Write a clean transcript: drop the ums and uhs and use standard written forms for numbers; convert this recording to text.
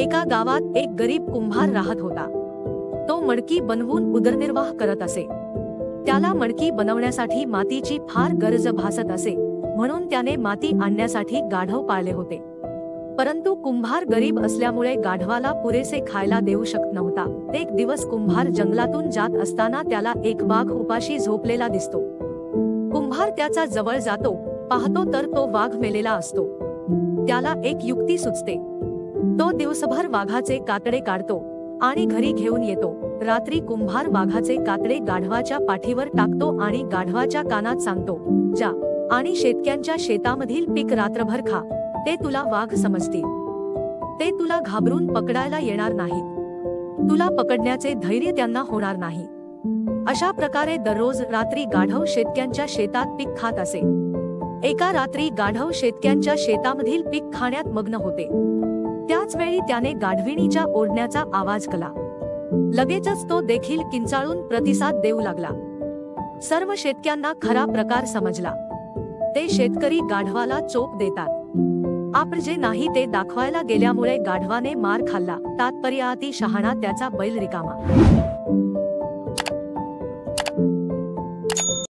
एका गावात एक गरीब कुंभार राहत होता। तो मडकी बनवून उदरनिर्वाह करत असे। त्याला मडकी बनवण्यासाठी मातीची फार गरज भासत असे, म्हणून त्याने माती आणण्यासाठी गाढव पाळले होते। परंतु कुंभार गरीब असल्यामुळे गाढवाला पुरेसे खायला देऊ शकत नव्हता। एक दिवस कुंभार जंगलातून जात असताना त्याला एक वाघ उपाशी झोपलेला दिसतो। कुंभार त्याचा जवळ जातो, पाहतो तर तो वाघ मेलेला असतो। त्याला एक युक्ती सुचते। तो दिवसभर वाघाचे कातडे काढतो आणि घरी घेऊन येतो। रात्री कुंभार वाघाचे कातडे गाढवाच्या पाठीवर टाकतो आणि गाढवाच्या कानात सांगतो, जा आणि शेतक्यांच्या शेतामधील पीक रात्रभर खा, ते तुला वाघ समजतील। ते तुला घाबरून पकडायला येणार नाहीत। तुला पकडण्याचे धैर्य त्यांना होणार नाही। अशा प्रकारे दररोज रात्री गाढव शेतक्यांच्या शेतात पीक खात असे। एका रात्री गाढव शेतक्यांच्या शेतामधील पीक खाण्यात मग्न होते। त्याच वेळी त्याने गाढविणीच्या ओरडण्याचा आवाज केला। लगेचच तो देखील किंचाळून प्रतिसाद देऊ लागला। सर्व शेतक्यांना खरा प्रकार समजला। ते शेतकरी गाढवाला चोप देतात। आपण जे नाही ते दाखवायला गेल्यामुळे गाढवाने मार खाल्ला। तात्पर्य: अति शहाणा त्याचा बैल रिकामा।